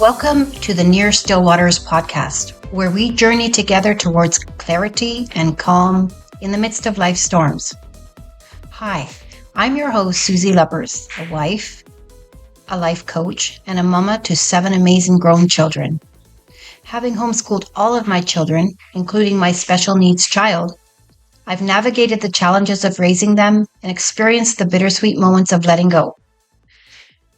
Welcome to the Near Stillwaters podcast, where we journey together towards clarity and calm in the midst of life's storms. Hi, I'm your host, Susie Lubbers, a wife, a life coach, and a mama to 7 amazing grown children. Having homeschooled all of my children, including my special needs child, I've navigated the challenges of raising them and experienced the bittersweet moments of letting go.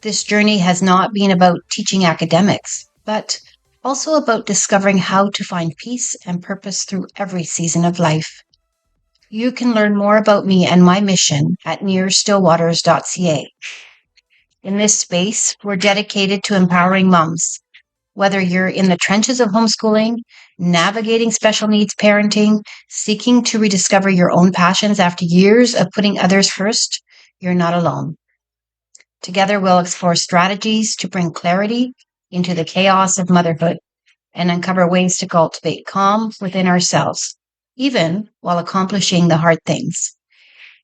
This journey has not been about teaching academics, but also about discovering how to find peace and purpose through every season of life. You can learn more about me and my mission at nearstillwaters.ca. In this space, we're dedicated to empowering moms. Whether you're in the trenches of homeschooling, navigating special needs parenting, seeking to rediscover your own passions after years of putting others first, you're not alone. Together, we'll explore strategies to bring clarity into the chaos of motherhood and uncover ways to cultivate calm within ourselves, even while accomplishing the hard things.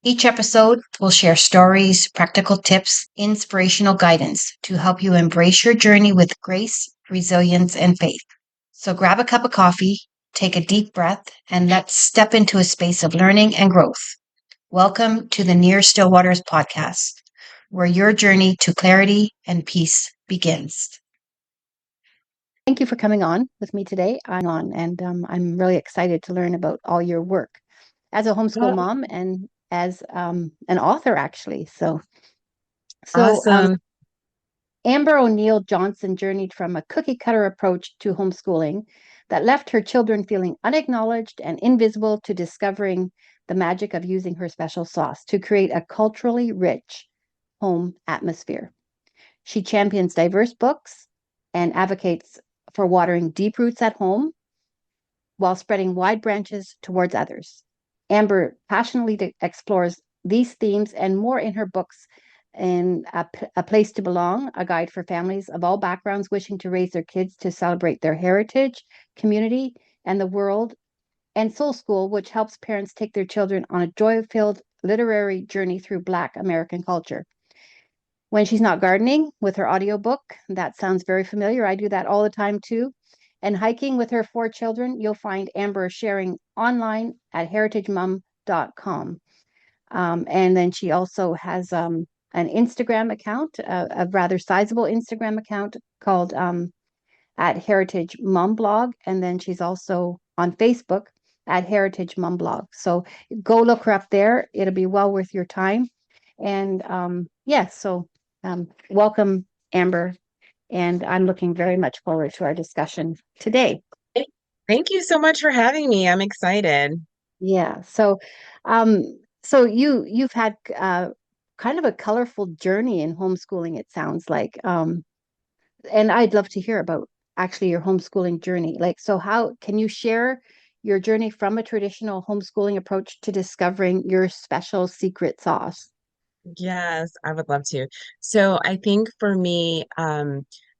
Each episode will share stories, practical tips, inspirational guidance to help you embrace your journey with grace, resilience, and faith. So grab a cup of coffee, take a deep breath, and let's step into a space of learning and growth. Welcome to the Near Stillwaters podcast, where your journey to clarity and peace begins. Thank you for coming on with me today. I'm really excited to learn about all your work as a homeschool mom and as an author, actually. So Awesome. Amber O'Neal Johnston journeyed from a cookie cutter approach to homeschooling that left her children feeling unacknowledged and invisible to discovering the magic of using her special sauce to create a culturally rich home atmosphere. She champions diverse books and advocates for watering deep roots at home while spreading wide branches towards others. Amber passionately explores these themes and more in her books in a Place to Belong, a guide for families of all backgrounds wishing to raise their kids to celebrate their heritage, community, and the world, and Soul School, which helps parents take their children on a joy-filled literary journey through Black American culture. When she's not gardening with her audiobook, that sounds very familiar. I do that all the time too. And hiking with her 4 children, you'll find Amber sharing online at heritagemom.com. And then she also has an Instagram account, a rather sizable Instagram account called at Heritage Mom Blog. And then she's also on Facebook at Heritage Mom Blog. So go look her up there. It'll be well worth your time. And welcome, Amber. And I'm looking very much forward to our discussion today. Thank you so much for having me. I'm excited. Yeah. So you've had kind of a colorful journey in homeschooling, it sounds like. And I'd love to hear about actually your homeschooling journey. Like, so how can you share your journey from a traditional homeschooling approach to discovering your special secret sauce? Yes, I would love to. So I think for me,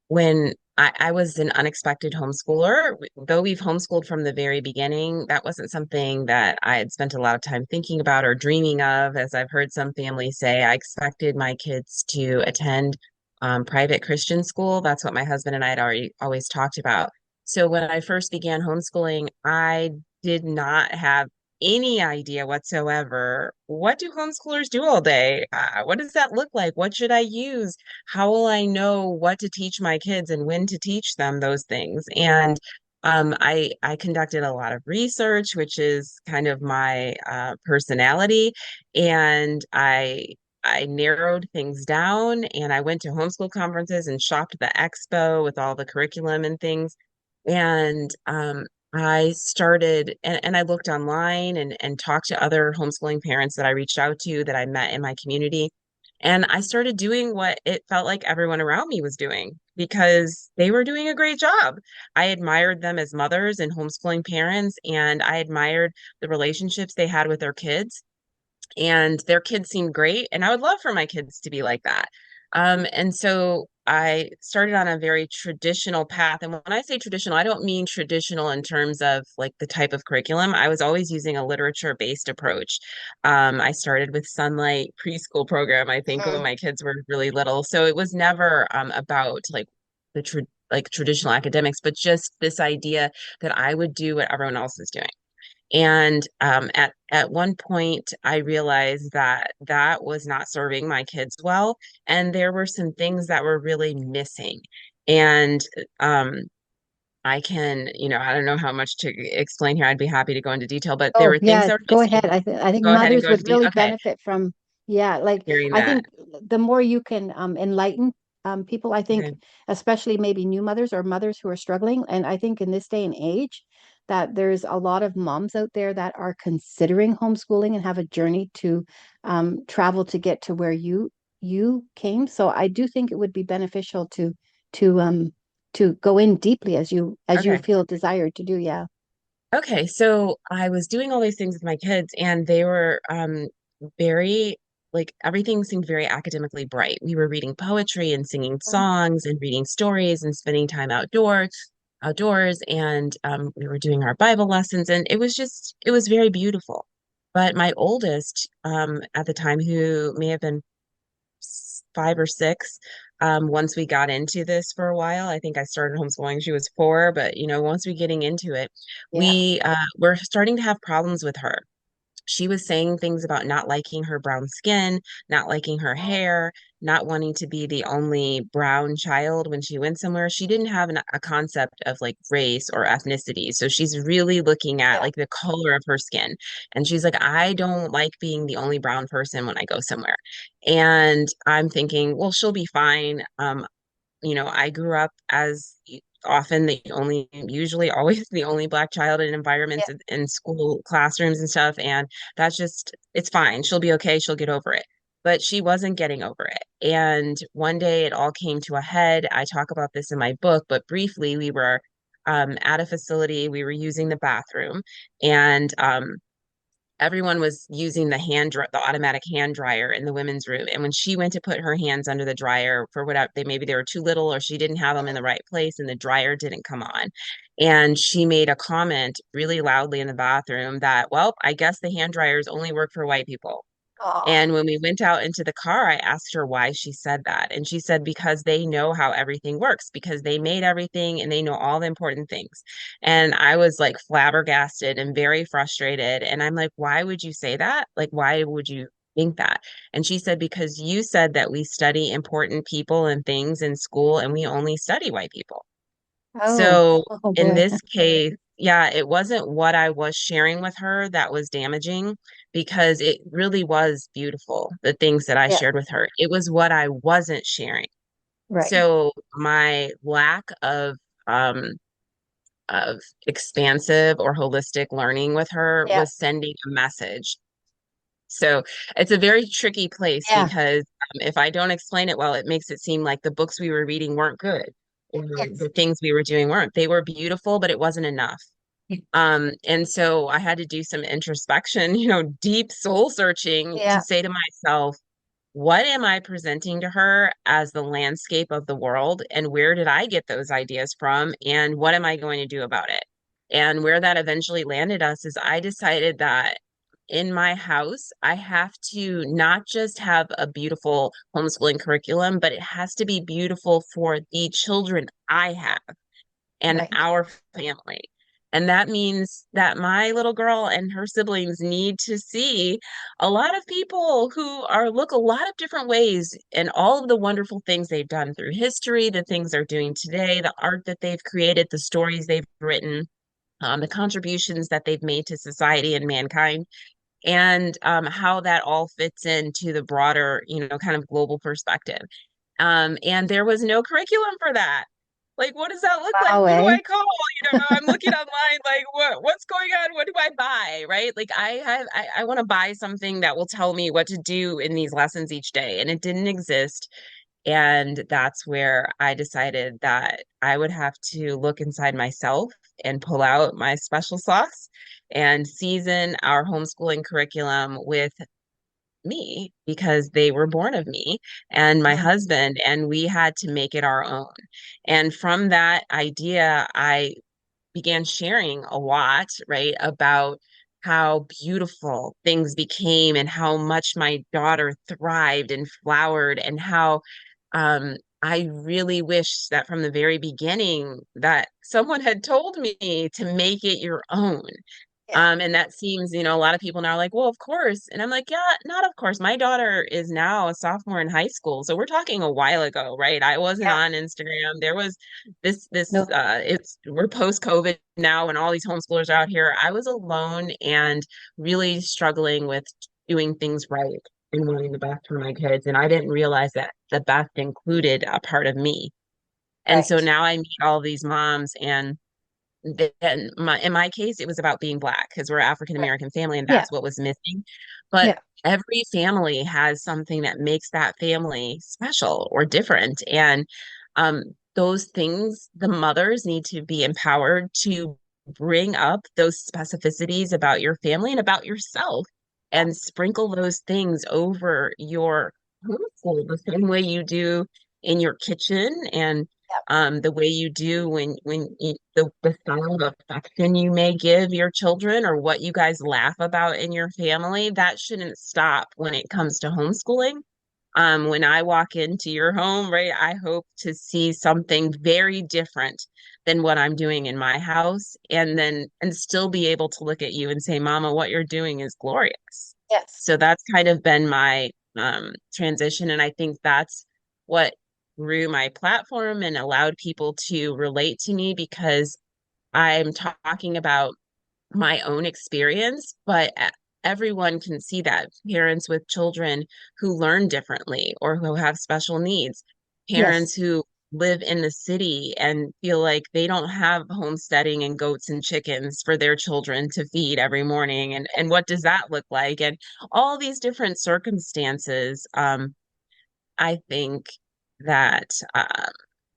when I was an unexpected homeschooler, though we've homeschooled from the very beginning, that wasn't something that I had spent a lot of time thinking about or dreaming of. As I've heard some families say, I expected my kids to attend private Christian school. That's what my husband and I had already always talked about. So when I first began homeschooling, I did not have any idea whatsoever. What do homeschoolers do all day? What does that look like? What should I use? How will I know what to teach my kids and when to teach them those things? And I conducted a lot of research, which is kind of my personality, and I narrowed things down, and I went to homeschool conferences and shopped the expo with all the curriculum and things. And I started and I looked online and talked to other homeschooling parents that I reached out to that I met in my community. And I started doing what it felt like everyone around me was doing because they were doing a great job. I admired them as mothers and homeschooling parents, and I admired the relationships they had with their kids, and their kids seemed great, and I would love for my kids to be like that. And so I started on a very traditional path. And when I say traditional, I don't mean traditional in terms of like the type of curriculum. I was always using a literature-based approach. I started with Sunlight preschool program, I think, when my kids were really little. So it was never about like the like traditional academics, but just this idea that I would do what everyone else is doing. And at one point, I realized that that was not serving my kids well, and there were some things that were really missing. And um, I can, I don't know how much to explain here. I'd be happy to go into detail, but there Oh, were things yeah, that were go ahead. missing. I think Go ahead and mothers go into would detail. really Okay, benefit from, yeah, like hearing I that. think the more you can enlighten people, I think Okay, especially maybe new mothers or mothers who are struggling, and I think in this day and age that there's a lot of moms out there that are considering homeschooling and have a journey to travel to get to where you came. So I do think it would be beneficial to um to go in deeply as you okay. feel desired to do. Yeah. Okay, so I was doing all these things with my kids, and they were very like everything seemed very academically bright. We were reading poetry and singing songs and reading stories and spending time outdoors, and we were doing our Bible lessons, and it was very beautiful. But my oldest, at the time, who may have been 5 or 6, once we got into this for a while. I think I started homeschooling, she was 4, but once we getting into it, Yeah. we were starting to have problems with her. She was saying things about not liking her brown skin, not liking her hair, not wanting to be the only brown child when she went somewhere. She didn't have a concept of like race or ethnicity. So she's really looking at Yeah. like the color of her skin. And she's like, I don't like being the only brown person when I go somewhere. And I'm thinking, well, she'll be fine. I grew up as often usually always the only Black child in Yeah. environments in school classrooms and stuff. And it's fine. She'll be okay. She'll get over it. But she wasn't getting over it. And one day it all came to a head. I talk about this in my book, but briefly, we were at a facility, we were using the bathroom, and everyone was using the automatic hand dryer in the women's room. And when she went to put her hands under the dryer for whatever, maybe they were too little or she didn't have them in the right place and the dryer didn't come on. And she made a comment really loudly in the bathroom that, well, I guess the hand dryers only work for white people. Oh, And when we went out into the car, I asked her why she said that. And she said, because they know how everything works, because they made everything and they know all the important things. And I was like flabbergasted and very frustrated. And I'm like, why would you say that? Like, why would you think that? And she said, because you said that we study important people and things in school and we only study white people. oh, So oh in boy. this case, yeah, it wasn't what I was sharing with her that was damaging because it really was beautiful, the things that I Yeah, shared with her. It was what I wasn't sharing. right. So my lack of expansive or holistic learning with her Yeah, was sending a message. So it's a very tricky place yeah, because if I don't explain it well, it makes it seem like the books we were reading weren't good or yes. the things we were doing weren't. They were beautiful, but it wasn't enough. And so I had to do some introspection, deep soul searching to Yeah. say to myself, what am I presenting to her as the landscape of the world? And where did I get those ideas from? And what am I going to do about it? And where that eventually landed us is I decided that in my house, I have to not just have a beautiful homeschooling curriculum, but it has to be beautiful for the children I have and Right. our family. And that means that my little girl and her siblings need to see a lot of people who are look a lot of different ways and all of the wonderful things they've done through history, the things they're doing today, the art that they've created, the stories they've written, the contributions that they've made to society and mankind, and how that all fits into the broader, kind of global perspective. And there was no curriculum for that. Like, what does that look like? Wow, Who do eh? I call? I'm looking online, like, what's going on? What do I buy? Right? Like, I want to buy something that will tell me what to do in these lessons each day, and it didn't exist. And that's where I decided that I would have to look inside myself and pull out my special sauce and season our homeschooling curriculum with me because they were born of me and my Mm. husband, and we had to make it our own. And from that idea, I began sharing a lot, right, about how beautiful things became and how much my daughter thrived and flowered and how I really wish that from the very beginning that someone had told me to make it your own. Yeah. And that seems, a lot of people now are like, well, of course. And I'm like, yeah, not of course. My daughter is now a sophomore in high school. So we're talking a while ago, right? I wasn't Yeah. on Instagram. There was No. we're post-COVID now and all these homeschoolers are out here. I was alone and really struggling with doing things right and wanting the best for my kids. And I didn't realize that the best included a part of me. And so Right. now I meet all these moms and then in my case, it was about being Black because we're African Right. American family and Yeah. that's what was missing. But Yeah. every family has something that makes that family special or different. And um, those things, the mothers need to be empowered to bring up those specificities about your family and about yourself Yeah. and sprinkle those things over your homeschool the same way you do in your kitchen and Yeah. the way you do the style of affection you may give your children or what you guys laugh about in your family, that shouldn't stop when it comes to homeschooling. When I walk into your home, right, I hope to see something very different than what I'm doing in my house, and still be able to look at you and say, Mama, what you're doing is glorious. Yes. So that's kind of been my transition, and I think that's what grew my platform and allowed people to relate to me because I'm talking about my own experience, but everyone can see that. Parents with children who learn differently or who have special needs, Yes. parents who live in the city and feel like they don't have homesteading and goats and chickens for their children to feed every morning. And what does that look like? And all these different circumstances. I think that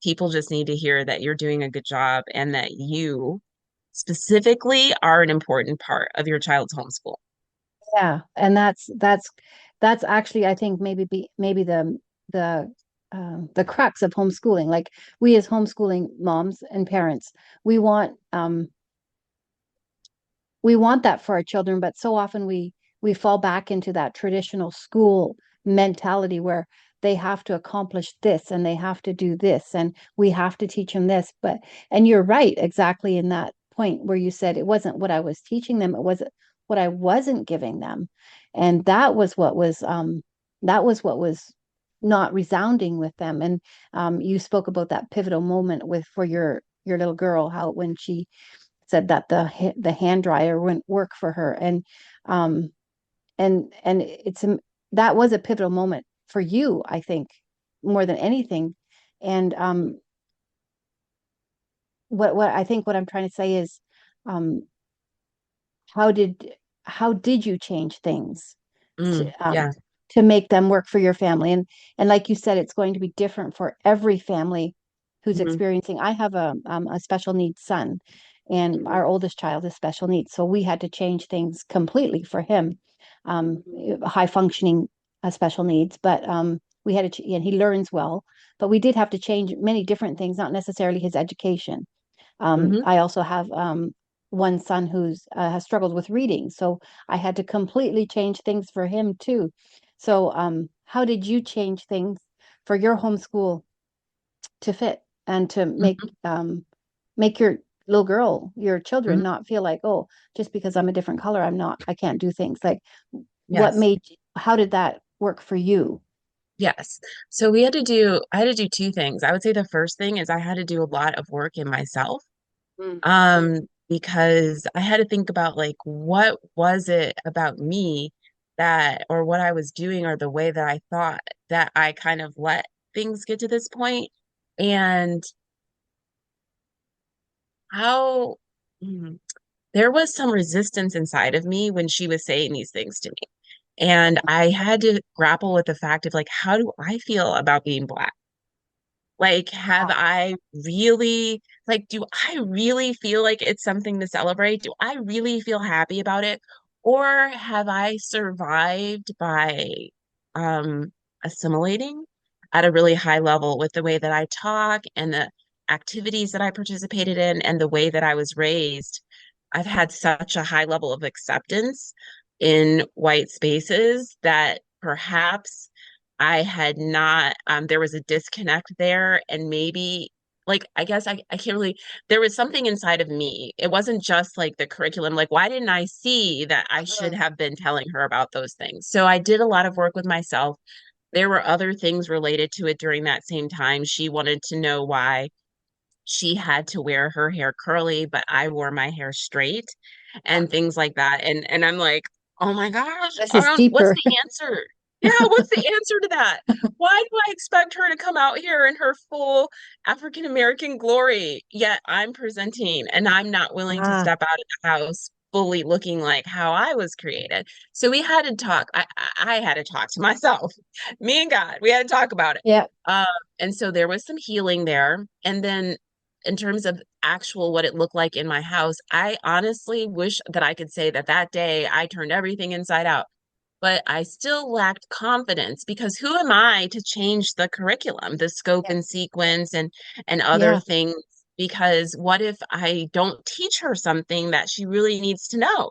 people just need to hear that you're doing a good job and that you specifically are an important part of your child's homeschool. Yeah. And that's actually, I think, maybe the crux of homeschooling. Like, we as homeschooling moms and parents, we want um we want that for our children, but so often we fall back into that traditional school mentality where they have to accomplish this and they have to do this and we have to teach them this. But and you're right exactly in that point where you said it wasn't what I was teaching them, it was what I wasn't giving them. And that was what was not resounding with them. And you spoke about that pivotal moment with for your little girl, how when she said that the hand dryer wouldn't work for her, um and that was a pivotal moment for you, I think, more than anything. And what I think what I'm trying to say is, um how did how did you change things to Yeah. to make them work for your family? And like you said, it's going to be different for every family who's Hmm. experiencing. I have a special needs son, and Hmm. our oldest child is special needs, so we had to change things completely for him. High functioning special needs, but we had to, and he learns well, but we did have to change many different things, not necessarily his education. Hmm. I also have one son who's has struggled with reading, so I had to completely change things for him too. So, how did you change things for your homeschool to fit and to Hmm. make your little girl, your Hmm. children, not feel like, oh, just because I'm a different color, I can't do things. Like, Yes. how did that work for you? Yes. So I had to do two things. I would say the first thing is I had to do a lot of work in myself. Mm. Because I had to think about like what was it about me that or what I was doing or the way that I thought that I kind of let things get to this point and how mm, there was some resistance inside of me when she was saying these things to me. And I had to grapple with the fact of like, how do I feel about being Black? Like, have I really, like, do I really feel like it's something to celebrate? Do I really feel happy about it? Or have I survived by um, assimilating at a really high level with the way that I talk and the activities that I participated in and the way that I was raised? I've had such a high level of acceptance in white spaces that perhaps I had not, there was a disconnect there. And maybe, like, I guess I can't really, there was something inside of me. It wasn't just like the curriculum. Like, why didn't I see that I should Mhm. have been telling her about those things? So I did a lot of work with myself. There were other things related to it during that same time. She wanted to know why she had to wear her hair curly, but I wore my hair straight Yeah. and things like that. And I'm like, oh my gosh, This I is don't, what's deeper. the answer? Yeah, what's the answer to that? Why do I expect her to come out here in her full African American glory? Yet I'm presenting and I'm not willing to Ah, step out of the house fully looking like how I was created. So we had to talk. I had to talk to myself, me and God. We had to talk about it. yeah, Um, and so there was some healing there. And then in terms of actual what it looked like in my house, I honestly wish that I could say that that day I turned everything inside out, but I still lacked confidence because who am I to change the curriculum, the scope yeah, and sequence and other yeah, things? Because what if I don't teach her something that she really needs to know?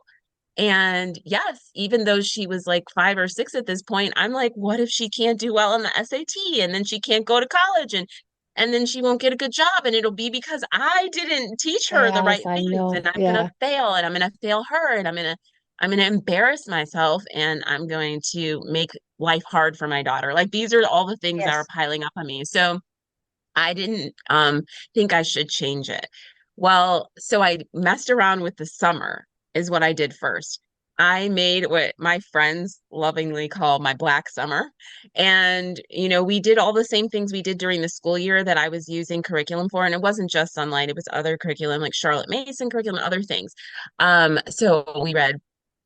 And yes, even though she was like 5 or 6 at this point, I'm like, what if she can't do well on the SAT and then she can't go to college and then she won't get a good job and it'll be because I didn't teach her the yes, right I things know. and I'm gonna Yeah, fail and I'm gonna fail her and I'm gonna embarrass myself and I'm going to make life hard for my daughter. Like these are all the things that are yes, piling up on me. So I didn't think I should change it. Well, so I messed around with the summer is what I did first. I made what my friends lovingly call my black summer. And, we did all the same things we did during the school year that I was using curriculum for. And it wasn't just Sunlight, it was other curriculum like Charlotte Mason curriculum, other things. So we read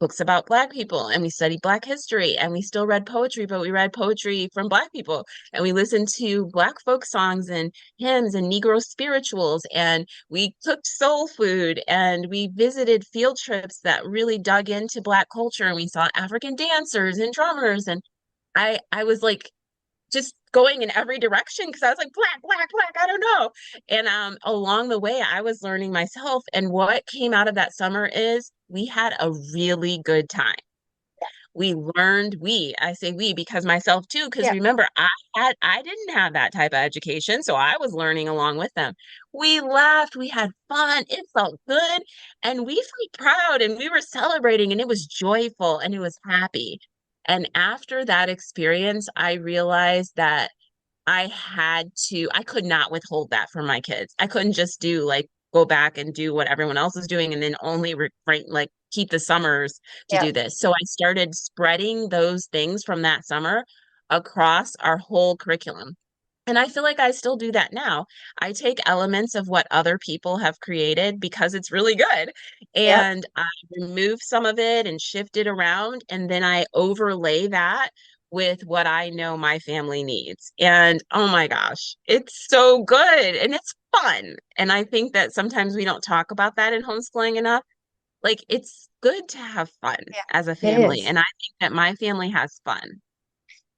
books about Black people and we studied Black history and we still read poetry, but we read poetry from Black people and we listened to Black folk songs and hymns and Negro spirituals. And we cooked soul food and we visited field trips that really dug into Black culture. And we saw African dancers and drummers. And I was like, just going in every direction because I was like black, black, black. I don't know. And along the way, I was learning myself. And what came out of that summer is we had a really good time. We learned, I say we because myself too, because yeah, remember, I didn't have that type of education, so I was learning along with them. We laughed, we had fun, it felt good, and we felt proud and we were celebrating and it was joyful and it was happy. And after that experience, I realized that I could not withhold that from my kids. I couldn't just do like go back and do what everyone else is doing and then only like keep the summers to yeah, do this. So I started spreading those things from that summer across our whole curriculum. And I feel like I still do that now. I take elements of what other people have created because it's really good. yeah. And I remove some of it and shift it around. And then I overlay that with what I know my family needs. And oh my gosh, it's so good and it's fun. And I think that sometimes we don't talk about that in homeschooling enough. Like it's good to have fun Yeah. as a It family. is. And I think that my family has fun.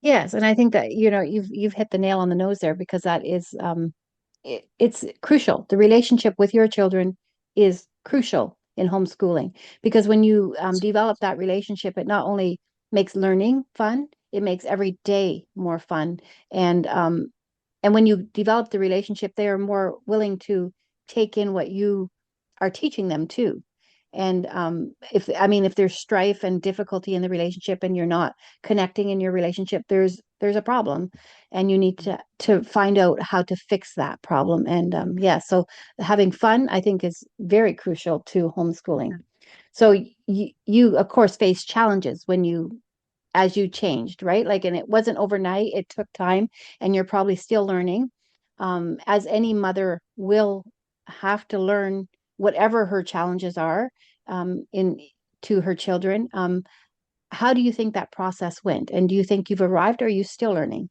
Yes, and I think that you've hit the nail on the nose there because that is it's crucial. The relationship with your children is crucial in homeschooling because when you develop that relationship, it not only makes learning fun, it makes every day more fun. And when you develop the relationship, they are more willing to take in what you are teaching them too. And if I mean, if there's strife and difficulty in the relationship, and you're not connecting in your relationship, there's a problem, and you need to find out how to fix that problem. And yeah, so having fun, I think, is very crucial to homeschooling. So you of course face challenges when you as you changed, right? Like, and it wasn't overnight, it took time, and you're probably still learning. As any mother will have to learn whatever her challenges are in to her children. How do you think that process went? And do you think you've arrived, or are you still learning?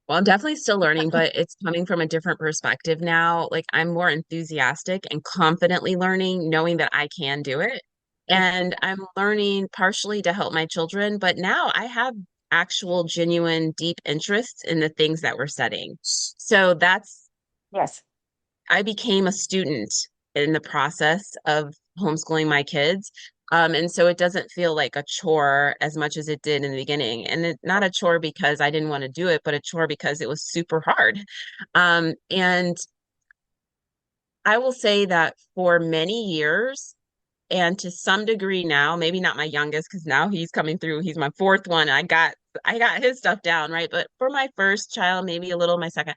Well, I'm definitely still learning, but it's coming from a different perspective now. Like I'm more enthusiastic and confidently learning, knowing that I can do it. And I'm learning partially to help my children, but now I have actual, genuine, deep interests in the things that we're studying. So Yes. I became a student in the process of homeschooling my kids. And so it doesn't feel like a chore as much as it did in the beginning. And not a chore because I didn't want to do it, but a chore because it was super hard. And I will say that for many years, and to some degree now, maybe not my youngest, because now he's coming through, he's my fourth one. I got his stuff down, right? But for my first child, maybe a little my second,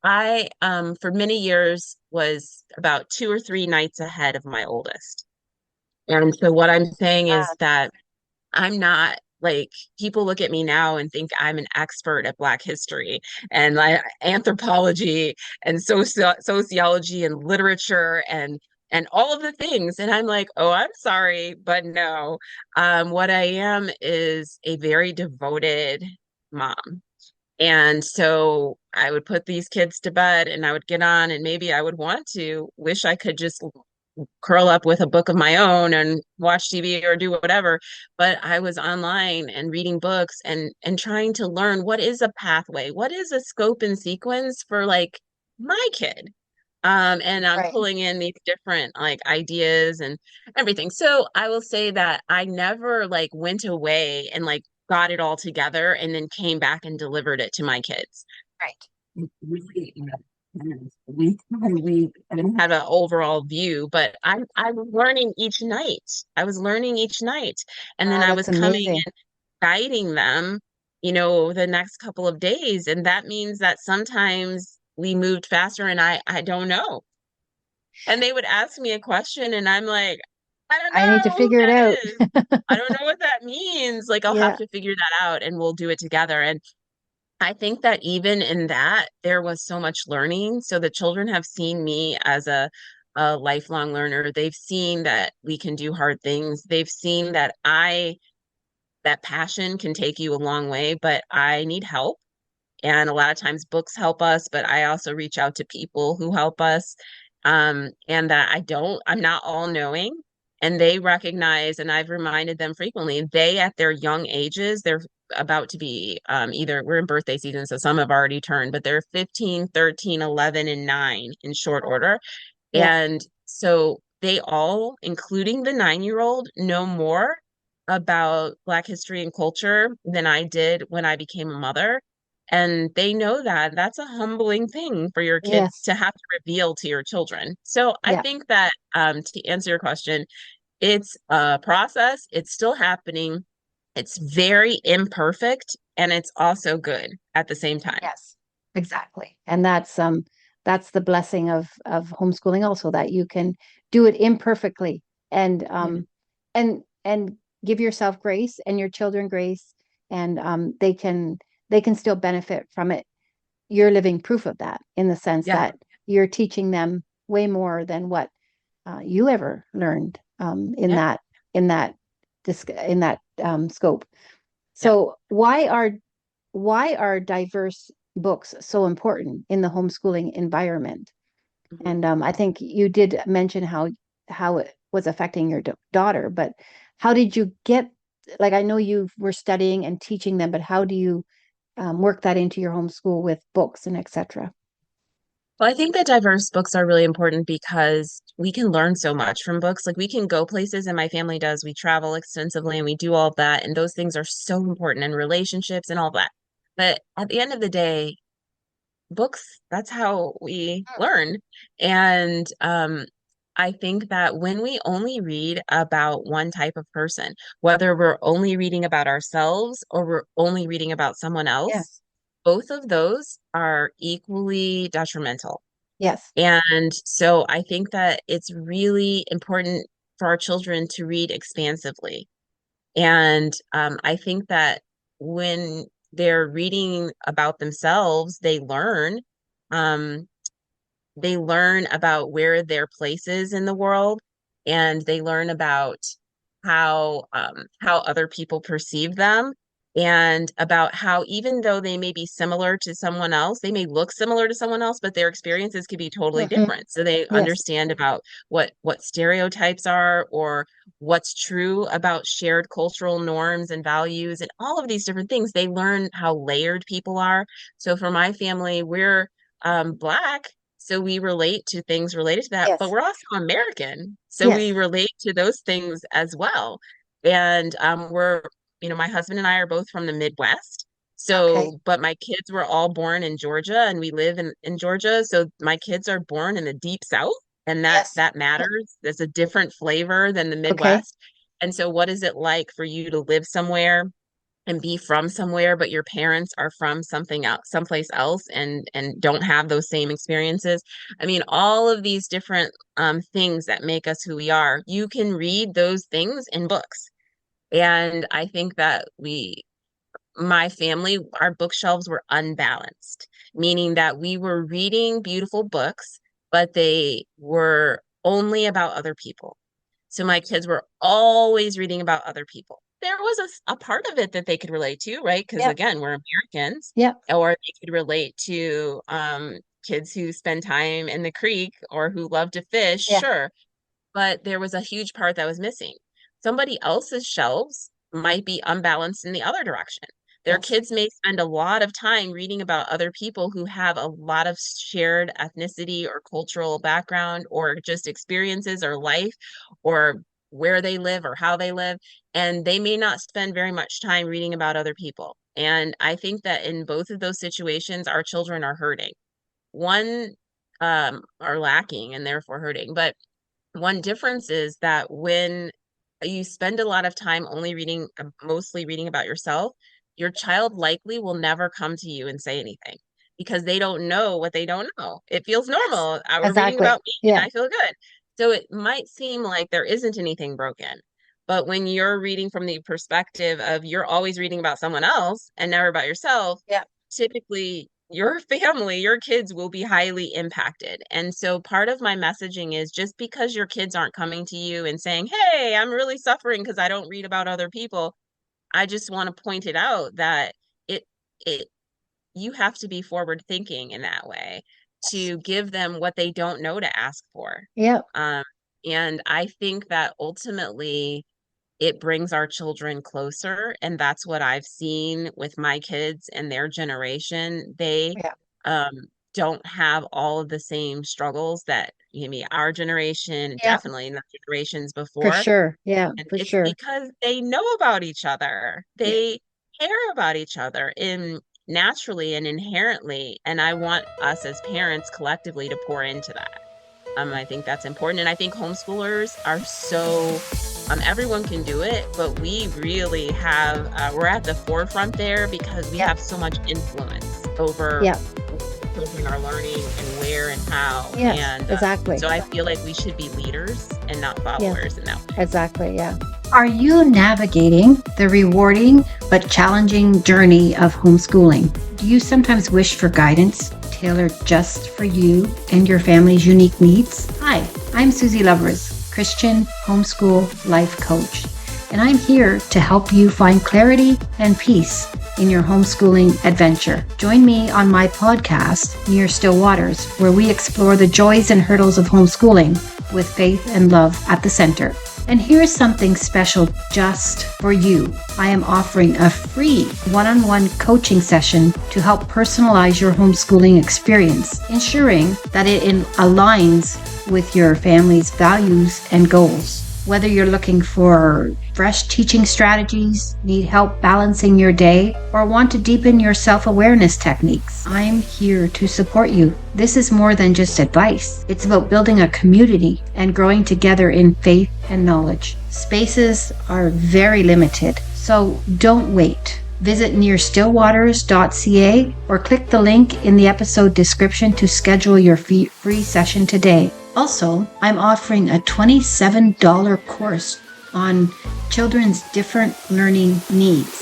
I for many years was about 2 or 3 nights ahead of my oldest. And so what I'm saying is that I'm not like people look at me now and think I'm an expert at Black history and like anthropology and sociology and literature and all of the things. And I'm like, oh, I'm sorry, but no. What I am is a very devoted mom. And so I would put these kids to bed and I would get on, and maybe I would want to wish I could just curl up with a book of my own and watch TV or do whatever. But I was online and reading books and trying to learn what is a pathway, what is a scope and sequence for like my kid. And I'm Right. pulling in these different like ideas and everything. So I will say that I never like went away and like got it all together and then came back and delivered it to my kids. Right. Really, we didn't have an overall view, but I was learning each night. I was learning each night, and then Wow, I that's was coming amazing. and guiding them, the next couple of days, and that means that sometimes we moved faster, and I don't know. And they would ask me a question, and I'm like, I don't I need to know who figure it that out. is. I don't know what that means. Like, I'll have Yeah. to figure that out, and we'll do it together. And I think that even in that, there was so much learning. So the children have seen me as a lifelong learner. They've seen that we can do hard things. They've seen that that passion can take you a long way, but I need help. And a lot of times books help us, but I also reach out to people who help us. And that I'm not all knowing. And they recognize, and I've reminded them frequently, they at their young ages, they're about to be either we're in birthday season, so some have already turned, but they're 15, 13, 11, and 9 in short order. Yeah. And so they all, including the 9-year-old, know more about Black history and culture than I did when I became a mother. And they know that that's a humbling thing for your kid Yes. to have to reveal to your children. So I Yeah. think that to answer your question, it's a process, it's still happening, it's very imperfect, and it's also good at the same time. Yes. Exactly. And that's the blessing of homeschooling also, that you can do it imperfectly and Yeah. and give yourself grace and your children grace, and they can still benefit from it. You're living proof of that, in the sense Yeah. that you're teaching them way more than what you ever learned in Yeah. that scope. Yeah. So why are diverse books so important in the homeschooling environment? Mhm. And I think you did mention how it was affecting your daughter, but how did you get, like, I know you were studying and teaching them, but how do you work that into your homeschool with books and etc.? Well, I think that diverse books are really important because we can learn so much from books. Like we can go places, and my family does. We travel extensively and we do all of that. And those things are so important, and relationships and all that. But at the end of the day, books, that's how we learn. And I think that when we only read about one type of person, whether we're only reading about ourselves or we're only reading about someone else, Yes. both of those are equally detrimental. Yes. And so I think that it's really important for our children to read expansively. And I think that when they're reading about themselves, um, they learn about where their place is in the world, and they learn about how other people perceive them, and about how even though they may be similar to someone else, they may look similar to someone else, but their experiences could be totally Hmm. different. So they Yes. understand about what stereotypes are, or what's true about shared cultural norms and values, and all of these different things. They learn how layered people are. So for my family, we're Black. So we relate to things related to that, but Yes. we're also American. So we Yes. relate to those things as well. And my husband and I are both from the Midwest. Okay. So, but my kids were all born in Georgia and we live in Georgia. So my kids are born in the deep South, and that Yes. that Yeah. matters. There's a different flavor than the Okay. Midwest. And so what is it like for you to live somewhere and be from somewhere, but your parents are from something else, someplace else, and don't have those same experiences? I mean, all of these different things that make us who we are, you can read those things in books. And I think that my family, our bookshelves were unbalanced, meaning that we were reading beautiful books, but they were only about other people. So my kids were always reading about other people. There was a part of it that they could relate to, right? Because Yep. again, we're Americans, Yep. or they could relate to kids who spend time in the creek or who love to fish, Yeah. sure. But there was a huge part that was missing. Somebody else's shelves might be unbalanced in the other direction. Their Yes. kids may spend a lot of time reading about other people who have a lot of shared ethnicity or cultural background or just experiences or life or where they live or how they live. And they may not spend very much time reading about other people. And I think that in both of those situations, our children are hurting. One are lacking and therefore hurting. But one difference is that when you spend a lot of time only reading, mostly reading about yourself, your child likely will never come to you and say anything because they don't know what they don't know. It feels Yes. normal. I were reading Exactly. about me and Yeah. I feel good. So it might seem like there isn't anything broken. But when you're reading from the perspective of you're always reading about someone else and never about yourself, Yeah. typically your family, your kids will be highly impacted. And so part of my messaging is just because your kids aren't coming to you and saying, "Hey, I'm really suffering because I don't read about other people." I just want to point it out that it it you have to be forward thinking in that way Yes. to give them what they don't know to ask for. Yep. Um, and I think that ultimately it brings our children closer, and that's what I've seen with my kids and their generation. They Yeah. um, don't have all of the same struggles that maybe our generation, Yeah. definitely not generations For before. sure. Yeah. And For it's sure. because they know about each other. Yeah. They care about each other in naturally and inherently. And I want us as parents collectively to pour into that. I think that's important. And I think homeschoolers are everyone can do it, but we really have, we're at the forefront there because we Yeah. have so much influence over Yeah. what children are learning and where and how. Yes. And Exactly. so I feel like we should be leaders and not Yeah. followers in that way. Exactly. Yeah. Are you navigating the rewarding but challenging journey of homeschooling? Do you sometimes wish for guidance tailored just for you and your family's unique needs? Hi, I'm Susie Lovers, Christian homeschool life coach, and I'm here to help you find clarity and peace in your homeschooling adventure. Join me on my podcast, Near Stillwaters, where we explore the joys and hurdles of homeschooling with faith and love at the center. And here's something special just for you. I am offering a free one-on-one coaching session to help personalize your homeschooling experience, ensuring that it aligns with your family's values and goals. Whether you're looking for fresh teaching strategies, need help balancing your day, or want to deepen your self-awareness techniques, I'm here to support you. This is more than just advice. It's about building a community and growing together in faith and knowledge. Spaces are very limited, so don't wait. Visit nearstillwaters.ca or click the link in the episode description to schedule your free session today. Also, I'm offering a $27 course on children's different learning needs.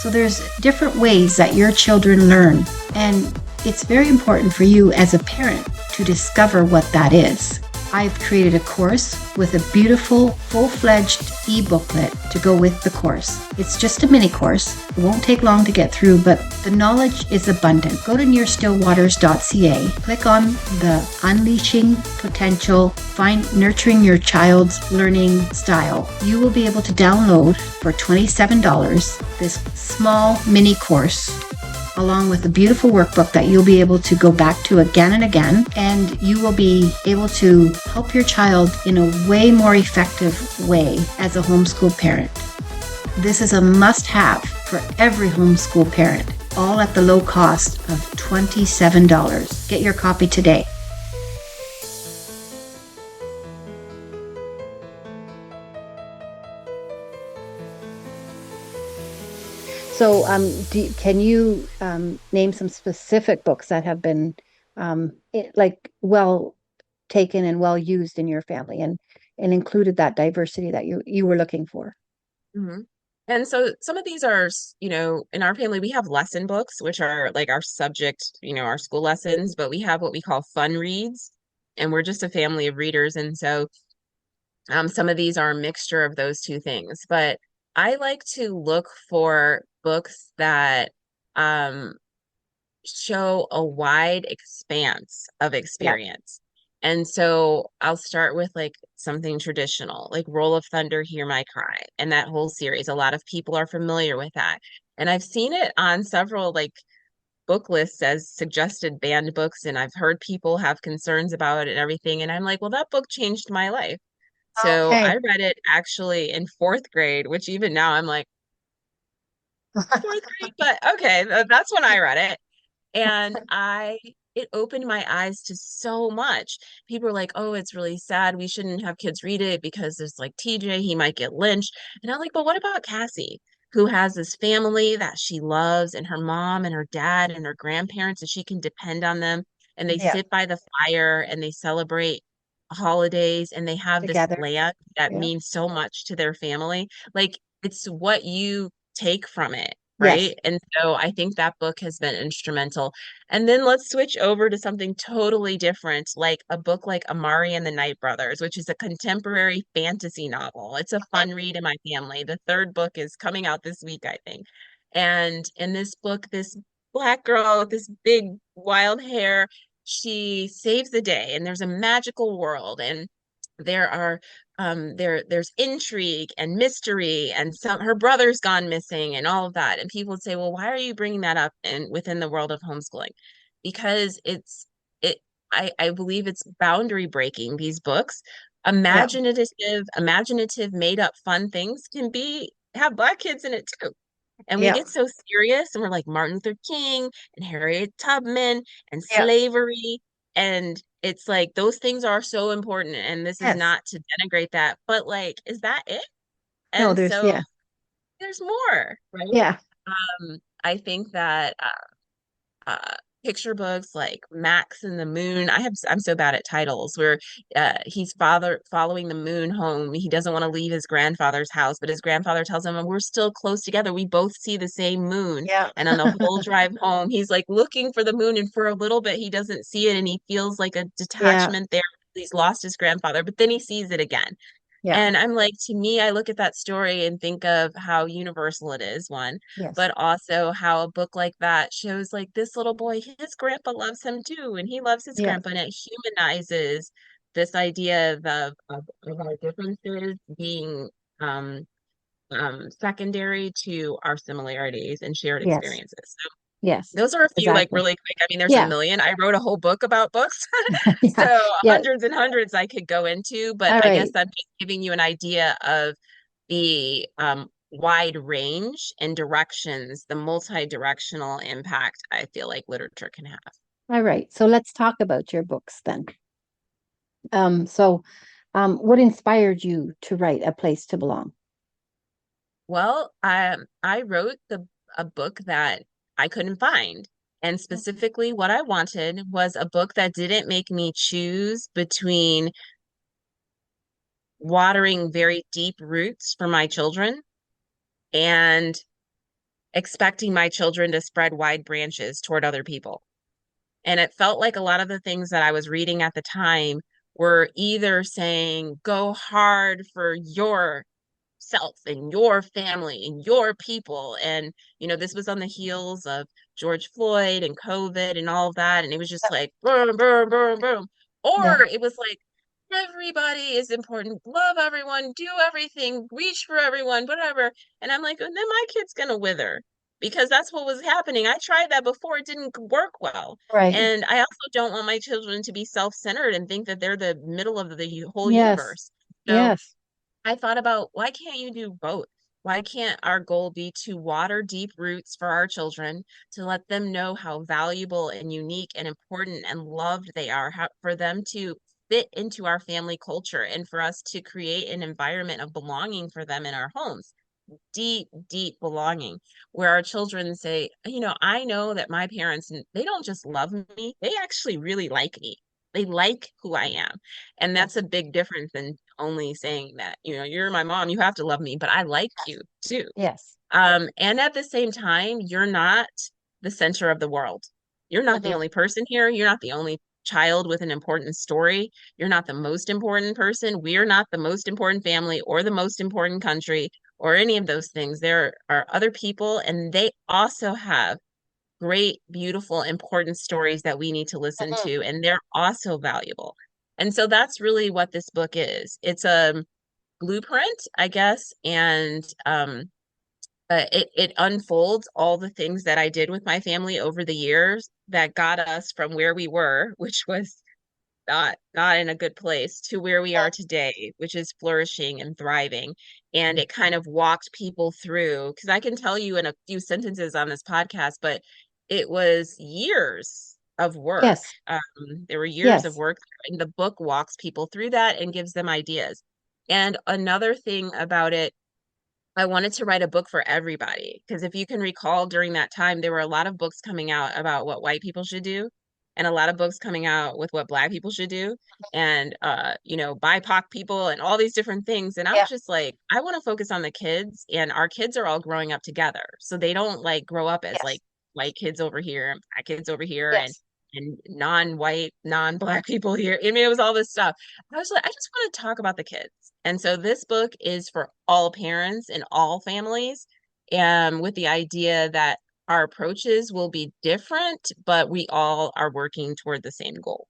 So there's different ways that your children learn, and it's very important for you as a parent to discover what that is. I've created a course with a beautiful, full-fledged e-booklet to go with the course. It's just a mini course. It won't take long to get through, but the knowledge is abundant. Go to nearstillwaters.ca, click on the Unleashing Potential, find Nurturing Your Child's Learning Style. You will be able to download for $27 this small mini course along with a beautiful workbook that you'll be able to go back to again and again. And you will be able to help your child in a way more effective way as a homeschool parent. This is a must-have for every homeschool parent, all at the low cost of $27. Get your copy today. So, can you name some specific books that have been like well taken and well used in your family and included that diversity that you were looking for? Mhm. And so some of these are, in our family, we have lesson books, which are like our subject, our school lessons, but we have what we call fun reads, and we're just a family of readers. And so some of these are a mixture of those two things. But I like to look for books that um, show a wide expanse of Yeah. experience. And so I'll start with like something traditional, like Roll of Thunder, Hear My Cry, and that whole series. A lot of people are familiar with that. And I've seen it on several like book lists as suggested banned books, and I've heard people have concerns about it and everything. And I'm like, well, that book changed my life. So Okay. I read it actually in fourth grade, which even now I'm like, fourth grade, but okay, that's when I read it. And it opened my eyes to so much. People are like, oh, it's really sad. We shouldn't have kids read it because there's like TJ, he might get lynched. And I'm like, but what about Cassie, who has this family that she loves, and her mom and her dad and her grandparents, and she can depend on them. And they Yeah. sit by the fire and they celebrate holidays, and they have this Together. land that Yeah. means so much to their family. Like it's what you take from it. Yes. Right. And so I think that book has been instrumental. And then let's switch over to something totally different, like a book like Amari and the Night Brothers, which is a contemporary fantasy novel. It's a fun read in my family. The third book is coming out this week, I think. And in this book, this black girl with this big wild hair, she saves the day, and there's a magical world, and there are there's intrigue and mystery, and some her brother's gone missing and all of that. And people would say, well, why are you bringing that up in within the world of homeschooling? Because I believe it's boundary breaking. These books, Yeah. imaginative made up fun things can be have black kids in it too. And we Yeah. get so serious, and we're like Martin Luther King and Harriet Tubman and Yeah. slavery. And it's like those things are so important. And this is Yes. not to denigrate that, but like, is that it? No, And there's so yeah. there's more, right? Yeah. I think that picture books like Max and the Moon. I'm so bad at titles where he's following the moon home. He doesn't want to leave his grandfather's house, but his grandfather tells him, we're still close together. We both see the same moon. Yeah. And on the whole drive home, he's like looking for the moon, and for a little bit he doesn't see it, and he feels like a Yeah. detachment there. He's lost his grandfather, but then he sees it again. Yeah. And I'm like, to me, I look at that story and think of how universal it is, one, Yes. but also how a book like that shows like this little boy, his grandpa loves him too, and he loves his Yeah. grandpa, and it humanizes this idea of our differences being um, secondary to our similarities and shared Yes. experiences. So Yes. those are a few like Exactly. really quick. I mean, there's a Yeah. million. I wrote a whole book about books. Yeah. So Yeah. hundreds and hundreds I could go into, but All I guess right. I'm just giving you an idea of the wide range and directions, the multi-directional impact I feel like literature can have. All right. So let's talk about your books then. So what inspired you to write A Place to Belong? Well, I wrote a book that I couldn't find. And specifically, what I wanted was a book that didn't make me choose between watering very deep roots for my children and expecting my children to spread wide branches toward other people. And it felt like a lot of the things that I was reading at the time were either saying, go hard for yourself and your family and your people. And, this was on the heels of George Floyd and COVID and all of that. And it was just like, boom, boom, boom, boom. Yeah. Or it was like, everybody is important. Love everyone, do everything, reach for everyone, whatever. And I'm like, and then my kid's going to wither. because that's what was happening. I tried that before, it didn't work well. Right. And I also don't want my children to be self-centered and think that they're the middle of the whole Yes. universe. So Yes. I thought about, why can't you do both? Why can't our goal be to water deep roots for our children, to let them know how valuable and unique and important and loved they are, how, for them to fit into our family culture, and for us to create an environment of belonging for them in our homes, deep, deep belonging, where our children say, I know that my parents, they don't just love me, they actually really like me. They like who I am. And that's Yes. a big difference than only saying that, you're my mom, you have to love me, but I like you too. Yes. And at the same time, you're not the center of the world. You're not the Mhm. only person here. You're not the only child with an important story. You're not the most important person. We are not the most important family or the most important country or any of those things. There are other people, and they also have great, beautiful, important stories that we need to listen Mhm. to, and they're also valuable. And so that's really what this book is. It's a blueprint, I guess, and it unfolds all the things that I did with my family over the years that got us from where we were, which was not in a good place, to where we are today, which is flourishing and thriving. And it kind of walked people through, because I can tell you in a few sentences on this podcast, but it was years of work. Yes. There were years of Yes. work, and the book walks people through that and gives them ideas. And another thing about it, I wanted to write a book for everybody, because if you can recall, during that time, there were a lot of books coming out about what white people should do, and a lot of books coming out with what Black people should do, and BIPOC people and all these different things. And I was Yeah. just like, I want to focus on the kids, and our kids are all growing up together, so they don't like grow up as Yes. like white kids over here and Black kids over here, and Yes. non-white, non-Black people here. I mean, it was all this stuff. I was like, I just want to talk about the kids. And so this book is for all parents and all families, with the idea that our approaches will be different, but we all are working toward the same goal.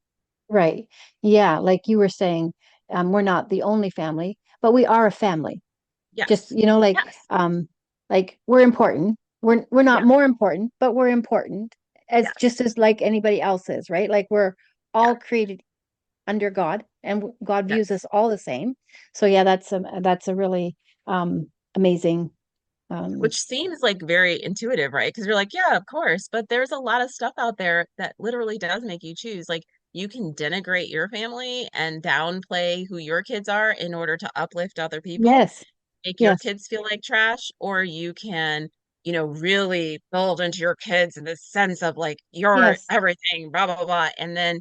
Right. Yeah. Like you were saying, we're not the only family, but we are a family. Just, Yes. Yes. like we're important. We're not Yeah. more important, but we're important as just Yes. as like anybody else is, right? Like we're Yeah. all created under God, and God views us Yes. all the same. So yeah, that's a really amazing. Um, Which seems like very intuitive, right? Because you're like, yeah, of course. But there's a lot of stuff out there that literally does make you choose. Like, you can denigrate your family and downplay who your kids are in order to uplift other people, yes, make your yes, kids feel like trash, or you can, really build into your kids in this sense of like, you're yes, everything, blah, blah, blah, and then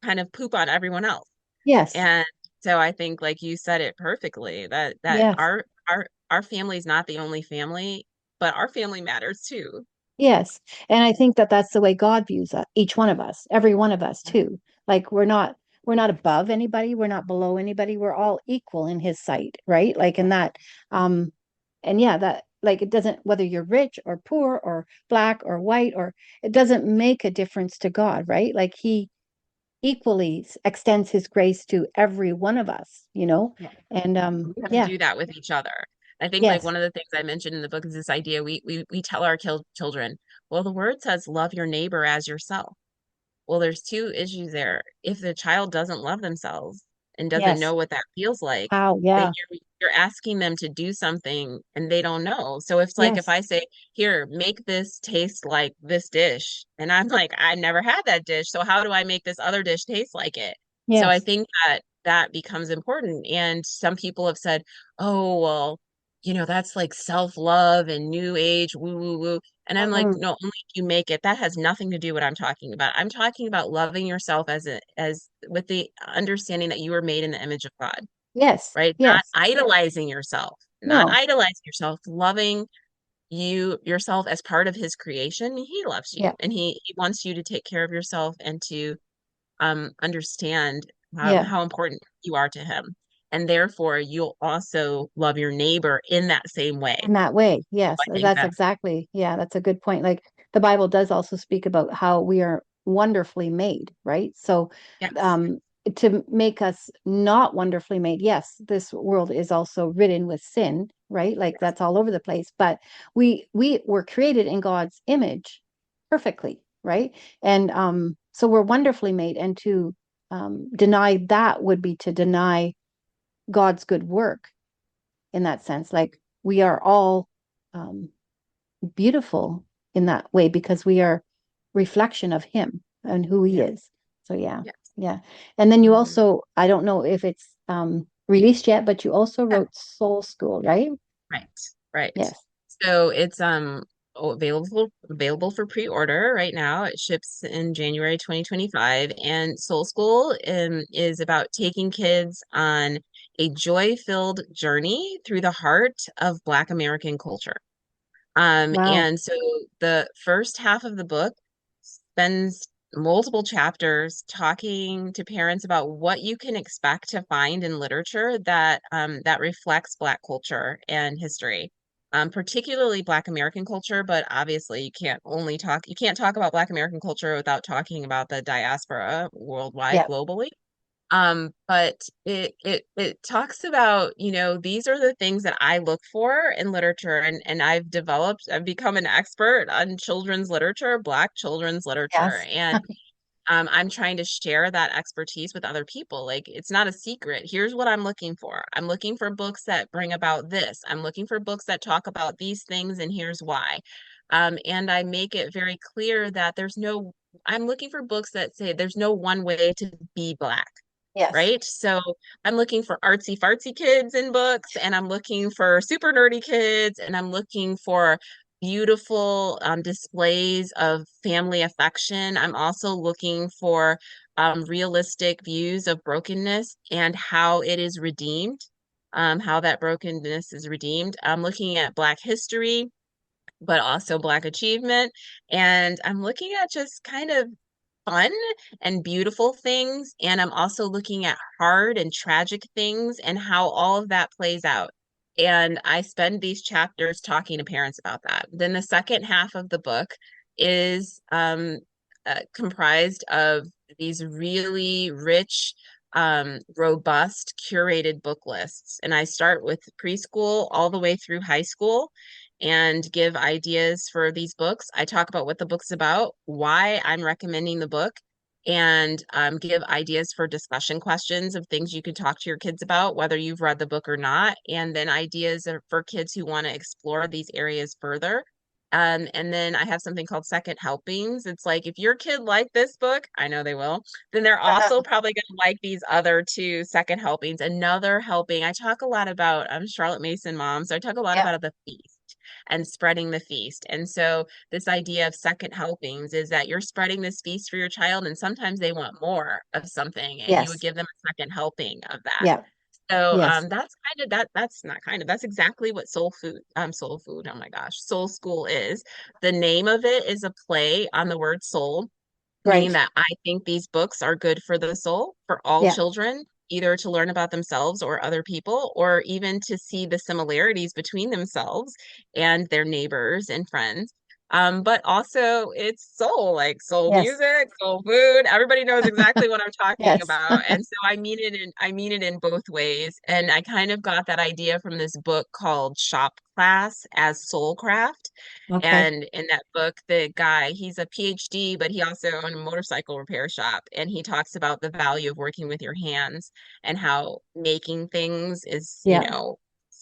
kind of poop on everyone else. yes, And so I think, like you said it perfectly, that yes. our family is not the only family, but our family matters too. Yes. And I think that that's the way God views each one of us, every one of us too. Like we're not above anybody, we're not below anybody, we're all equal in his sight, right? Like in that um and yeah, that like it doesn't whether you're rich or poor or black or white or it doesn't make a difference to God, right? Like he equally extends his grace to every one of us. Yeah. And We have to yeah, do that with each other. I think, like, yes. one of the things I mentioned in the book is this idea, we tell our children, well, the word says love your neighbor as yourself. Well, there's two issues there. If the child doesn't love themselves and doesn't Yes. know what that feels like, How? then Yeah. you're asking them to do something and they don't know. So it's like, if Yes. I say, "Here, make this taste like this dish," and I'm like, "I never had that dish, so how do I make this other dish taste like it?" So I Yes. think that that becomes important. And some people have said, "Oh, well, that's like self-love and new age, woo woo woo." And I'm like, Mm-mm. no, only if you make it. That has nothing to do what I'm talking about. I'm talking about loving yourself as with the understanding that you were made in the image of God, Yes. right? Not Yes. idolizing yourself, not No. idolizing yourself, loving yourself as part of his creation. He loves you, Yeah. and he wants you to take care of yourself and to understand Yeah. how important you are to him. And therefore, you'll also love your neighbor in that same way. In that way. So Yes. I think That's that, exactly. Yeah, that's a good point. Like the Bible does also speak about how we are wonderfully made, right? So yes, um to make us not wonderfully made, yes, this world is also ridden with sin, right? Like that's all over the place. But we were created in God's image perfectly, right? And so we're wonderfully made. And to deny that would be to deny God's good work in that sense. Like we are all um, beautiful in that way because we are reflection of Him and who He Yeah. is. So yeah, Yes. yeah. And then you Um, also, I don't know if it's released yet, but you also yeah. wrote Soul School, right? Right. Right. Yes. So it's available for pre-order right now. It ships in January 2025. And Soul School is about taking kids on a joy-filled journey through the heart of Black American culture. Wow. And so the first half of the book spends multiple chapters talking to parents about what you can expect to find in literature that reflects Black culture and history. Particularly Black American culture, but obviously you can't talk about Black American culture without talking about the diaspora worldwide, Yeah. globally. But it talks about, these are the things that I look for in literature, and I've become an expert on children's literature, Black children's literature. Yes. And I'm trying to share that expertise with other people. Like, it's not a secret. Here's what I'm looking for. I'm looking for books that bring about this. I'm looking for books that talk about these things, and here's why. And I make it very clear that I'm looking for books that say there's no one way to be Black. Yes. Right. So I'm looking for artsy fartsy kids in books, and I'm looking for super nerdy kids, and I'm looking for beautiful displays of family affection. I'm also looking for realistic views of brokenness and how it is redeemed, how that brokenness is redeemed. I'm looking at Black history, but also Black achievement. And I'm looking at just kind of fun and beautiful things. And I'm also looking at hard and tragic things and how all of that plays out. And I spend these chapters talking to parents about that. Then the second half of the book is comprised of these really rich, robust, curated book lists. And I start with preschool all the way through high school and give ideas for these books. I talk about what the book's about, why I'm recommending the book, and give ideas for discussion questions of things you could talk to your kids about, whether you've read the book or not, and then ideas for kids who want to explore these areas further. And then I have something called second helpings. It's like if your kid liked this book, I know they will, then they're also probably going to like these other two second helpings. Another helping, I talk a lot about Charlotte Mason mom, so I talk a lot Yeah. about the feast and spreading the feast. And so this idea of second helpings is that you're spreading this feast for your child, and sometimes they want more of something, and you would Yes. give them a second helping of that. Yeah. So Yes. that's not kind of that's exactly what soul food, oh my gosh, Soul School is. The name of it is a play on the word soul, meaning Right. that I think these books are good for the soul, for all Yeah. children, either to learn about themselves or other people, or even to see the similarities between themselves and their neighbors and friends. But also it's soul, like soul Yes. music, soul food. Everybody knows exactly what I'm talking Yes. about. And so I mean it in both ways. And I kind of got that idea from this book called Shop Class as Soul Craft. Okay. And in that book, the guy, he's a PhD, but he also owned a motorcycle repair shop. And he talks about the value of working with your hands and how making things is, Yeah.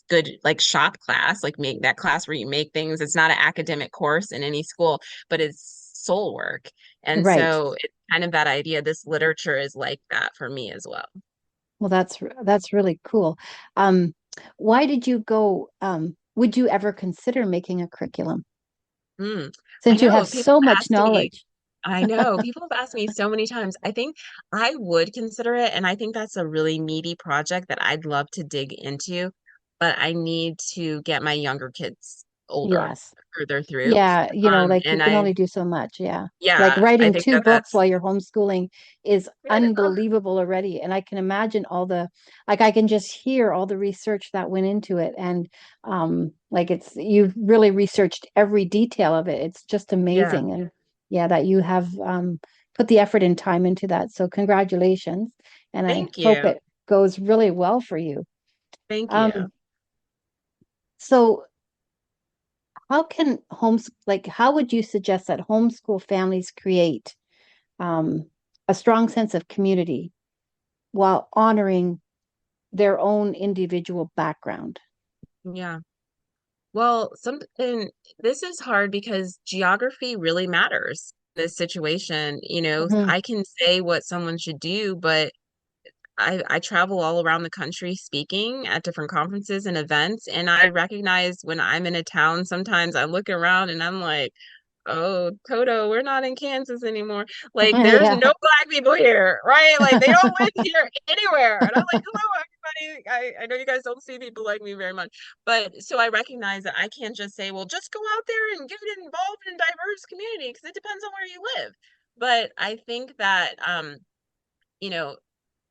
good, like shop class, like make that class where you make things. It's not an academic course in any school, but it's soul work. And Right. so it's kind of that idea. This literature is like that for me as well. Well, that's really cool. Um, why did you go, would you ever consider making a curriculum Mm, I since you have know people so have much asked me. knowledge? I know people have asked me so many times. I think I would consider it, and I think that's a really meaty project that I'd love to dig into, but I need to get my younger kids older, Yes. further through. Yeah, like you And can only do so much. Yeah. Like I writing think two that books while you're homeschooling is oh, unbelievable already. And I can imagine like I can just hear all the research that went into it. And like you've really researched every detail of it. It's just yeah. amazing. And yeah, that you have put the effort and time into that. So congratulations. And I Thank hope you. it goes really well for you. Thank Um, you. So how can how would you suggest that homeschool families create um, a strong sense of community while honoring their own individual background? Yeah. Well, this is hard because geography really matters in this situation. Mhm. I can say what someone should do, but I travel all around the country speaking at different conferences and events, and I recognize when I'm in a town, sometimes I look around and I'm like, oh, Toto, we're not in Kansas anymore. Like, there's Yeah. no black people here, right? Like, they don't live here anywhere. And I'm like, hello, everybody. I know you guys don't see people like me very much. But so I recognize that I can't just say, well, just go out there and get involved in diverse community because it depends on where you live. But I think that, you know,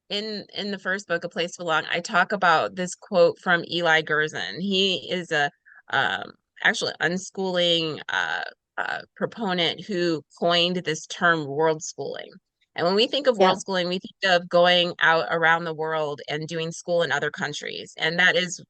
in the first book, A Place to Belong, I talk about this quote from Eli Gerson. He is a actually unschooling proponent who coined this term world schooling. And when we think of Yeah. world schooling, we think of going out around the world and doing school in other countries. And that is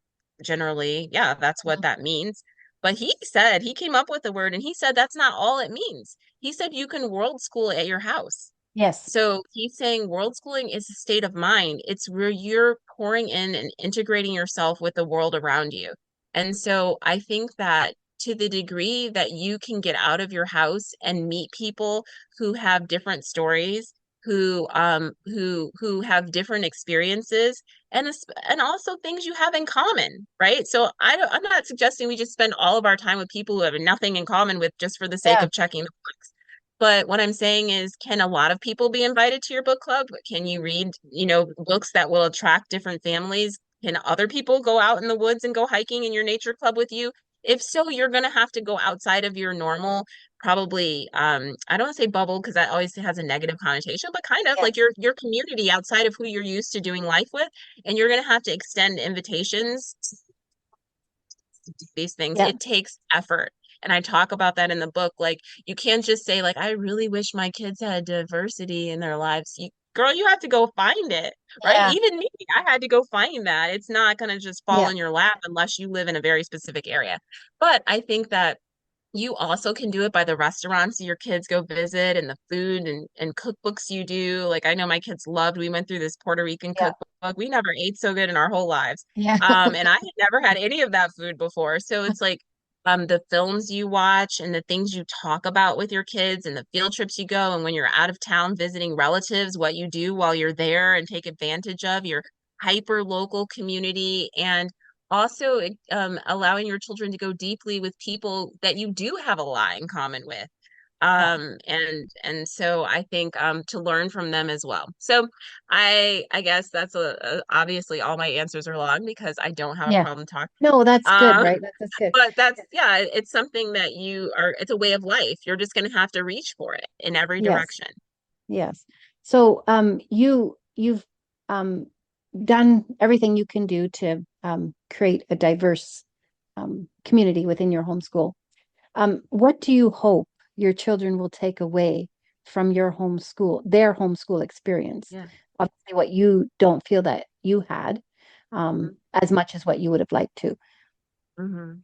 generally, yeah, that's what that means. But he said, he came up with the word and he said that's not all it means. He said you can world school at your house. Yes. So he's saying world schooling is a state of mind. It's where you're pouring in and integrating yourself with the world around you. And so I think that to the degree that you can get out of your house and meet people who have different stories, who have different experiences and also things you have in common, right? So I'm not suggesting we just spend all of our time with people who have nothing in common with just for the sake Yeah. of checking the box. But what I'm saying is, can a lot of people be invited to your book club? Can you read, books that will attract different families? Can other people go out in the woods and go hiking in your nature club with you? If so, you're going to have to go outside of your normal, probably, I don't want to say bubble because that always has a negative connotation, but kind of Yeah. like your community outside of who you're used to doing life with. And you're going to have to extend invitations to do these things. Yeah. It takes effort. And I talk about that in the book. Like, you can't just say, like, I really wish my kids had diversity in their lives. Girl, you have to go find it, right? Yeah. Even me, I had to go find that. It's not going to just fall Yeah. in your lap unless you live in a very specific area. But I think that you also can do it by the restaurants your kids go visit and the food and cookbooks you do. Like, I know my kids loved, we went through this Puerto Rican Yeah. cookbook. We never ate so good in our whole lives. Yeah. And I had never had any of that food before. So it's like the films you watch and the things you talk about with your kids and the field trips you go and when you're out of town visiting relatives, what you do while you're there and take advantage of your hyper local community and also allowing your children to go deeply with people that you do have a lot in common with Yeah. and so I think to learn from them as well. So I guess that's obviously all my answers are long because I don't have a Yeah. problem talking. No, that's good, um right? That's good. but that's, yeah, it's something that it's a way of life. You're just going to have to reach for it in every Yes. direction. Yes. So, you've um done everything you can do to create a diverse community within your homeschool. What do you hope your children will take away from their homeschool experience? Yeah. Obviously, what you don't feel that you had as much as what you would have liked to. Mm-hmm.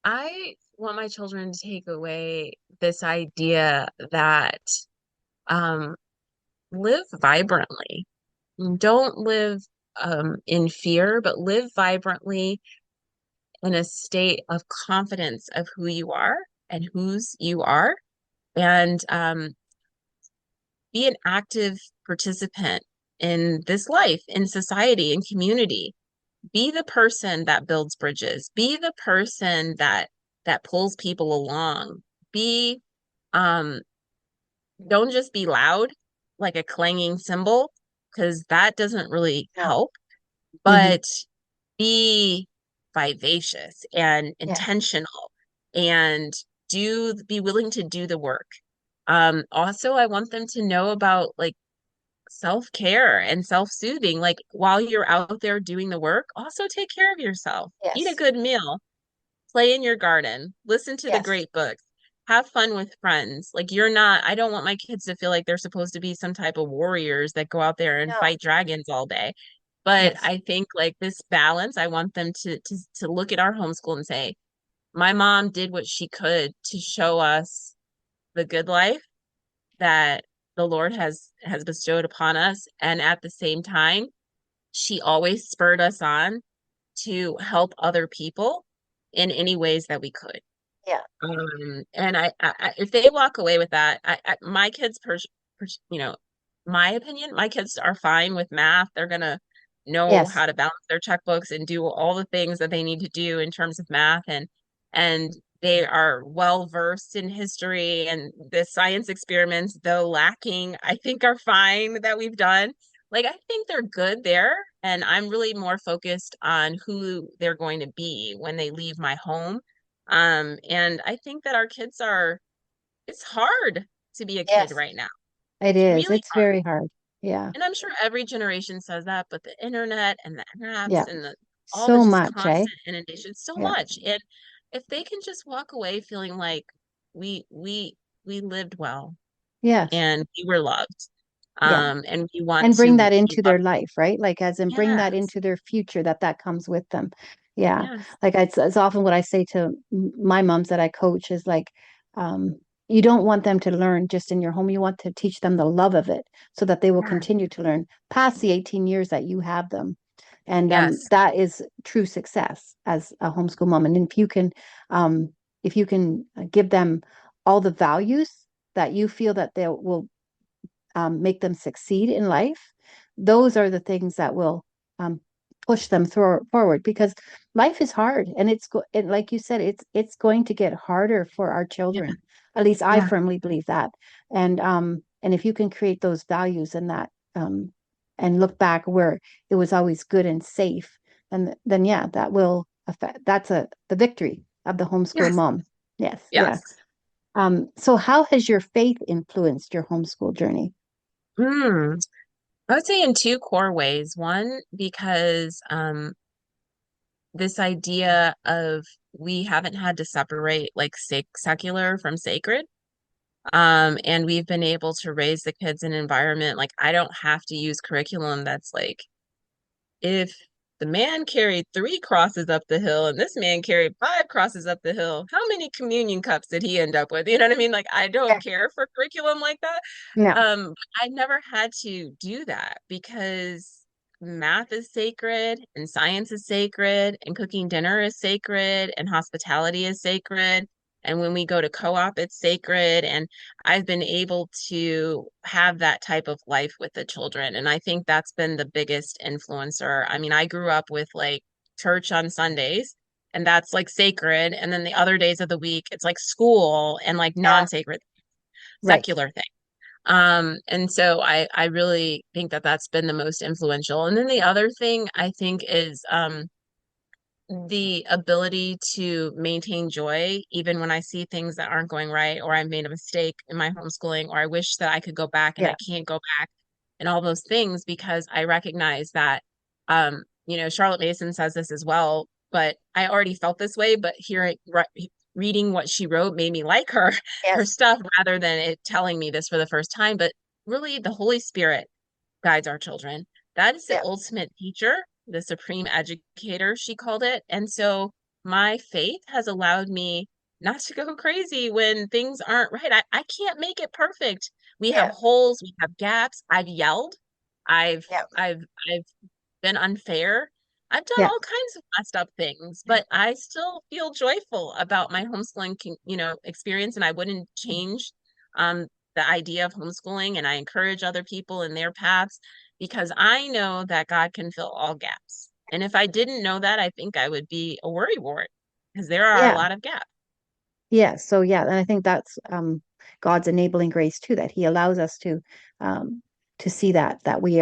I want my children to take away this idea that um, live vibrantly. Don't live in fear, but live vibrantly in a state of confidence of who you are and whose you are, and be an active participant in this life, in society, in community. Be the person that builds bridges. Be the person that pulls people along. Be um don't just be loud like a clanging cymbal because that doesn't really No. help, Hmm. but be vivacious and Yeah. intentional and be willing to do the work. Also, I want them to know about like self-care and self-soothing. Like while you're out there doing the work, also take care of yourself. Eat a Yes. good meal, play in your garden, listen to the Yes. great books, have fun with friends. Like I don't want my kids to feel like they're supposed to be some type of warriors that go out there and No. fight dragons all day. But Yes. I think like this balance, I want them to look at our homeschool and say, my mom did what she could to show us the good life that the Lord has bestowed upon us. And at the same time, she always spurred us on to help other people in any ways that we could. Yeah. And if they walk away with that, my kids, you know, my opinion, my kids are fine with math. They're gonna know Yes. how to balance their checkbooks and do all the things that they need to do in terms of math, and they are well versed in history and the science experiments, though lacking, I think are fine that we've done. Like I think they're good there, and I'm really more focused on who they're going to be when they leave my home. And I think that our kids are, it's hard to be a kid Yes. right now. It It's is. really It's hard. very hard. Yeah. And I'm sure every generation says that, but the internet and the Yeah. apps and all the So just much, eh? constant inundation, so Yeah. much. And if they can just walk away feeling like we we we lived well Yes. and we were loved, Yeah. and we want And bring to that be into their loved. life, right? Like as in bring that Yes, into their future, that comes with them. Yeah. yes, Like it's often what I say to my moms that I coach is like, um, you don't want them to learn just in your home. You want to teach them the love of it so that they will yes, continue to learn past the 18 years that you have them. And yes, that is true success as a homeschool mom. And if you can give them all the values that you feel that they will make them succeed in life, those are the things that will um, push them forward because life is hard and like you said, it's going to get harder for our yeah, children. At least I yeah, firmly believe that. And if you can create those values and that and look back where it was always good and safe, then yeah, that will affect. That's the victory of the homeschool yes, mom. Yes, yeah. yes. So how has your faith influenced your homeschool journey? Hmm. I would say in two core ways. One, because this idea of we haven't had to separate like secular from sacred. And we've been able to raise the kids in an environment like I don't have to use curriculum that's like if the man carried 3 crosses up the hill and this man carried 5 crosses up the hill, how many communion cups did he end up with? You know what I mean? Like I don't care for curriculum like that. No. I never had to do that because math is sacred and science is sacred and cooking dinner is sacred and hospitality is sacred. And when we go to co-op, it's sacred. And I've been able to have that type of life with the children. And I think that's been the biggest influencer. I mean, I grew up with like church on Sundays, and that's like sacred. And then the other days of the week, it's like school and like Yeah. non-sacred, Right. secular thing. And so I really think that that's been the most influential. And then the other thing I think is the ability to maintain joy even when I see things that aren't going right, or I made a mistake in my homeschooling, or I wish that I could go back and Yeah. I can't go back, and all those things because I recognize that Charlotte Mason says this as well, but I already felt this way, but reading what she wrote made me like her Yes. stuff rather than it telling me this for the first time. But really the Holy Spirit guides our children. That is the Yeah. ultimate teacher, the supreme educator, she called it. And so my faith has allowed me not to go crazy when things aren't right. I can't make it perfect. We have Yeah. holes, we have gaps. I've yelled. I've Yeah. I've I've been unfair. I've done Yeah. all kinds of messed up things, but I still feel joyful about my homeschooling, experience, and I wouldn't change the idea of homeschooling. And I encourage other people in their paths because I know that God can fill all gaps. And if I didn't know that, I think I would be a worrywart because there are a Yeah. lot of gaps. Yeah. So yeah, and I think that's God's enabling grace too, that He allows us um to see that we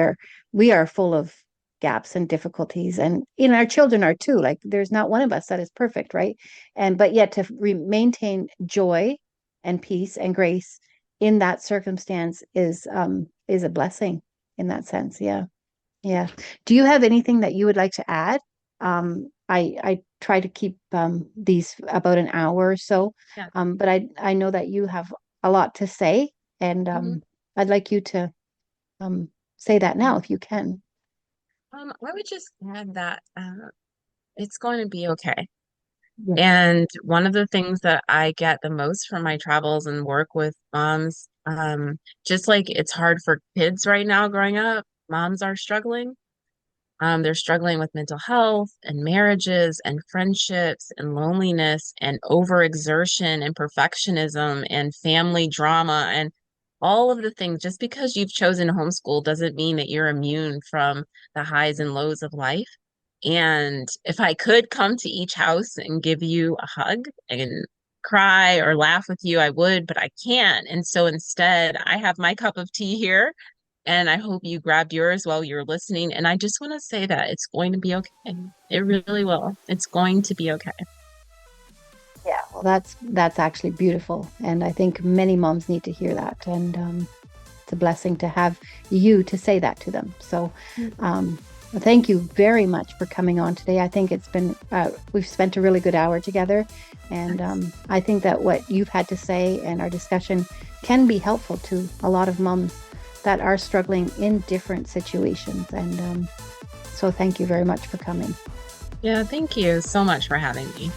are full of gaps and difficulties, and our children are too. Like there's not one of us that is perfect, right? And but yet to maintain joy and peace and grace in that circumstance is a blessing in that sense. Yeah. Yeah. Do you have anything that you would like to add? I try to keep these about an hour or so, Yeah. but I know that you have a lot to say, and Mhm. I'd like you to um, say that now if you can. I would just add that it's going to be okay. Yes. And one of the things that I get the most from my travels and work with moms, just like it's hard for kids right now growing up, moms are struggling. They're struggling with mental health and marriages and friendships and loneliness and overexertion and perfectionism and family drama and all of the things. Just because you've chosen homeschool doesn't mean that you're immune from the highs and lows of life. And if I could come to each house and give you a hug and cry or laugh with you, I would, but I can't. And so instead, I have my cup of tea here, and I hope you grabbed yours while you're listening. And I just want to say that it's going to be okay. It really will. It's going to be okay. Yeah, well, that's actually beautiful, and I think many moms need to hear that. And it's a blessing to have you to say that to them. So, thank you very much for coming on today. I think it's been we've spent a really good hour together, and I think that what you've had to say and our discussion can be helpful to a lot of moms that are struggling in different situations. And so, thank you very much for coming. Yeah, thank you so much for having me.